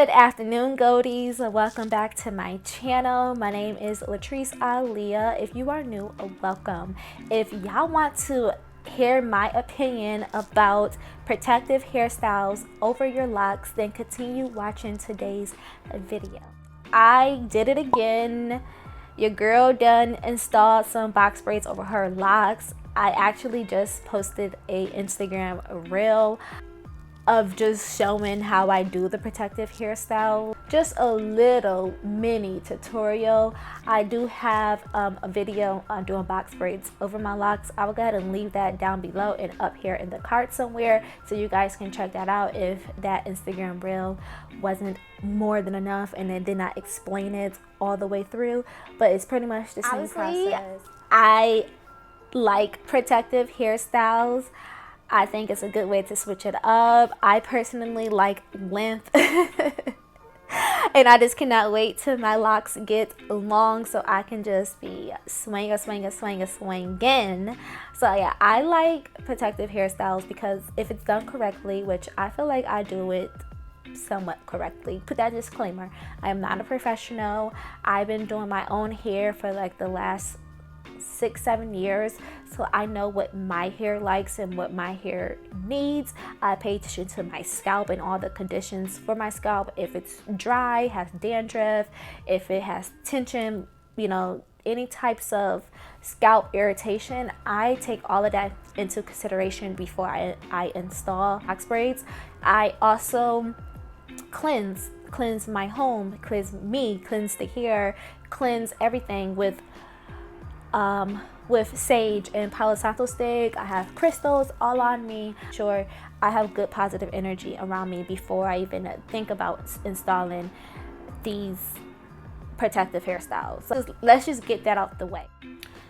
Good afternoon, Goldies. Welcome back to my channel. My name is Latrice Aaliyah. If you are new, welcome. If y'all want to hear my opinion about protective hairstyles over your locks, then continue watching today's video. I did it again. Your girl done installed some box braids over her locks. I actually just posted a Instagram reel of just showing how I do the protective hairstyle. Just a little mini tutorial. I do have a video on doing box braids over my locks. I will go ahead and leave that down below and up here in the card somewhere so you guys can check that out if that Instagram reel wasn't more than enough and it did not explain it all the way through. But it's pretty much the same process. I like protective hairstyles. I think it's a good way to switch it up. I personally like length. And I just cannot wait till my locks get long so I can just be swinging. So yeah, I like protective hairstyles because if it's done correctly, which I feel like I do it somewhat correctly. Put that disclaimer. I am not a professional. I've been doing my own hair for like the last 6-7 years, so I know what my hair likes and what my hair needs. I pay attention to my scalp and all the conditions for my scalp. If it's dry, has dandruff, if it has tension, you know, any types of scalp irritation, I take all of that into consideration before I install box braids. I also cleanse my home, cleanse me, cleanse the hair, cleanse everything with sage and Palo Santo stick. I have crystals all on me. Sure, I have good positive energy around me before I even think about installing these protective hairstyles. So let's just get that out the way.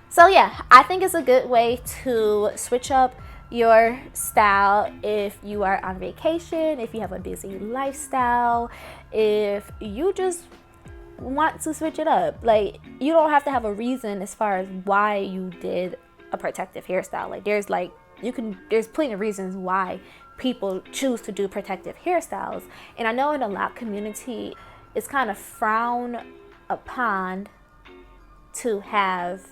So yeah, I think it's a good way to switch up your style if you are on vacation, if you have a busy lifestyle, if you just want to switch it up. Like, you don't have to have a reason as far as why you did a protective hairstyle. Like, there's plenty of reasons why people choose to do protective hairstyles. And I know in the lock community it's kind of frowned upon to have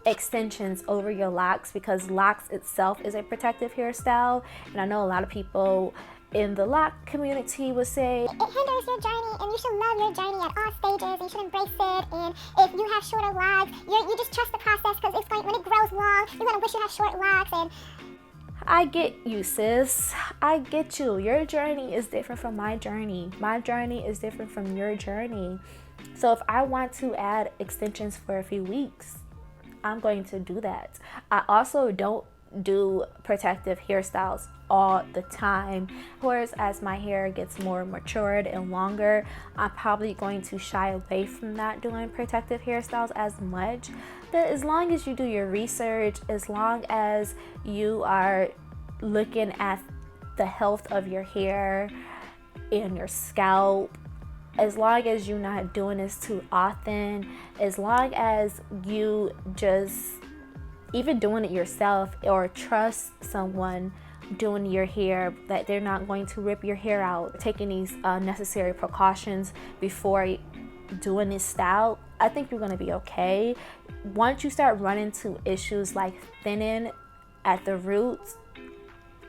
extensions over your locks because locks itself is a protective hairstyle. And I know a lot of people in the lock community would say it hinders your journey and you should love your journey at all stages and you should embrace it. And if you have shorter locks, you just trust the process because it's going, when it grows long, you're going to wish you had short locks. And I get you, sis. I get you. Your journey is different from my journey. My journey is different from your journey. So if I want to add extensions for a few weeks, I'm going to do that. I also don't do protective hairstyles all the time. Of course, as my hair gets more matured and longer, I'm probably going to shy away from not doing protective hairstyles as much. But as long as you do your research, as long as you are looking at the health of your hair and your scalp, as long as you're not doing this too often, as long as you just even doing it yourself or trust someone doing your hair, that they're not going to rip your hair out, taking these necessary precautions before doing this style, I think you're going to be okay. Once you start running into issues like thinning at the roots,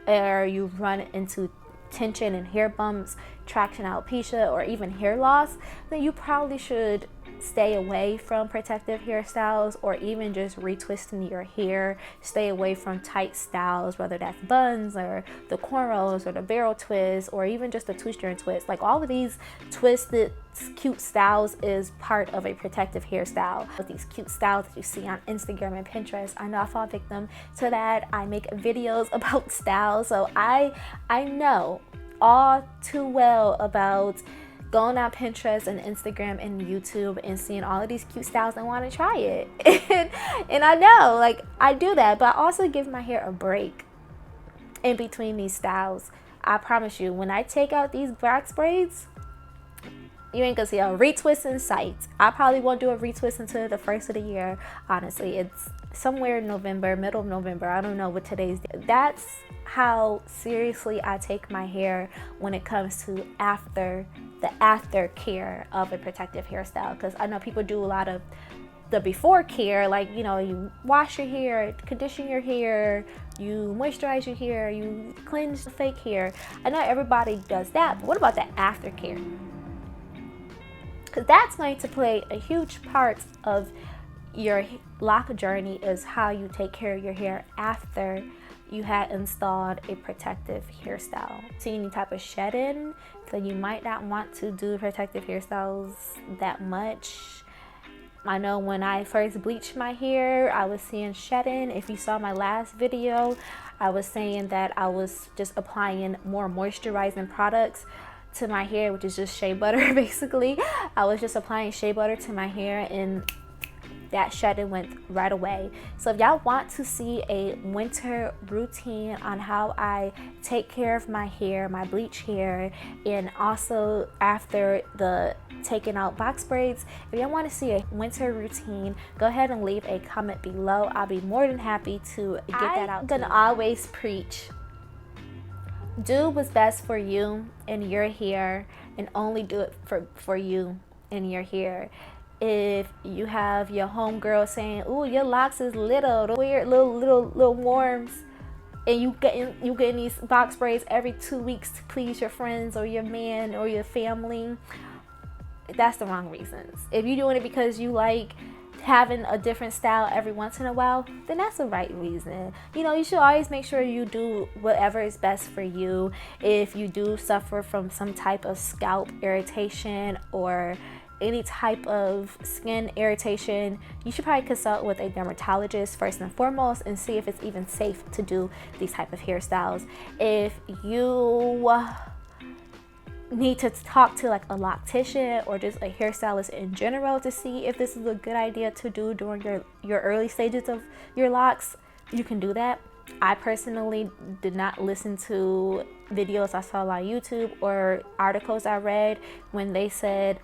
or you run into tension and hair bumps, traction alopecia, or even hair loss, then you probably should stay away from protective hairstyles or even just retwisting your hair. Stay away from tight styles, whether that's buns or the cornrows or the barrel twist or even just the two-strand twist. Like, all of these twisted cute styles is part of a protective hairstyle. With these cute styles that you see on Instagram and Pinterest, I know I fall victim to that. I make videos about styles, so I know all too well about going on Pinterest and Instagram and YouTube and seeing all of these cute styles and want to try it. And I know, like, I do that, but I also give my hair a break in between these styles. I promise you, when I take out these box braids, you ain't gonna see a retwist in sight. I probably won't do a retwist until the first of the year. Honestly, somewhere in November, middle of November. I don't know what today's day. That's how seriously I take my hair when it comes to the aftercare of a protective hairstyle. Because I know people do a lot of the before care, like, you know, you wash your hair, condition your hair, you moisturize your hair, you cleanse the fake hair. I know everybody does that, but what about the aftercare? Because that's going to play a huge part of your lock journey, is how you take care of your hair after you had installed a protective hairstyle. See any type of shedding, so you might not want to do protective hairstyles that much. I know when I first bleached my hair, I was seeing shedding. If you saw my last video, I was saying that I was just applying more moisturizing products to my hair, which is just shea butter basically. I was just applying shea butter to my hair, and that shedding went right away. So if y'all want to see a winter routine on how I take care of my hair, my bleach hair, and also after the taking out box braids, if y'all want to see a winter routine, go ahead and leave a comment below. I'll be more than happy to get that out. I'm gonna always preach, do what's best for you and your hair, and only do it for you and your hair. If you have your homegirl saying, "Ooh, your locks is little, weird little worms," and you getting these box braids every 2 weeks to please your friends or your man or your family, that's the wrong reasons. If you're doing it because you like having a different style every once in a while, then that's the right reason. You know, you should always make sure you do whatever is best for you. If you do suffer from some type of scalp irritation or any type of skin irritation, you should probably consult with a dermatologist first and foremost and see if it's even safe to do these type of hairstyles. If you need to talk to like a loctician or just a hairstylist in general to see if this is a good idea to do during your early stages of your locks, you can do that. I personally did not listen to videos I saw on YouTube or articles I read when they said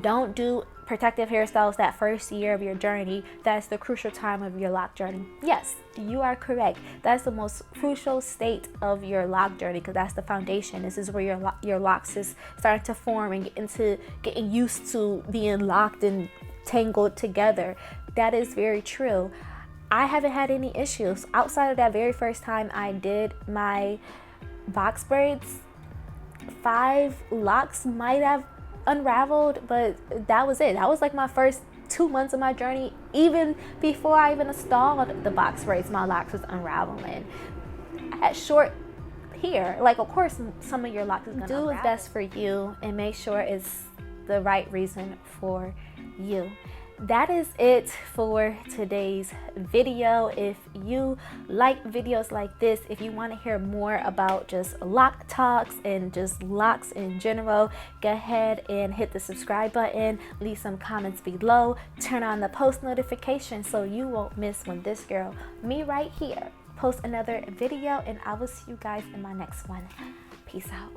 don't do protective hairstyles that first year of your journey. That's the crucial time of your lock journey. Yes, you are correct. That's the most crucial state of your lock journey, because that's the foundation. This is where your locks is starting to form and getting used to being locked and tangled together. That is very true. I haven't had any issues outside of that very first time I did my box braids. 5 locks might have unraveled, but that was it. That was like my first 2 months of my journey. Even before I even installed the box braids, my locks was unraveling. I had short hair. Like, of course, some of your locks is gonna do what's best for you and make sure it's the right reason for you. That is it for today's video. If you like videos like this, if you want to hear more about just lock talks and just locks in general, go ahead and hit the subscribe button, leave some comments below, turn on the post notification so you won't miss when this girl, me right here, post another video, and I will see you guys in my next one. Peace out.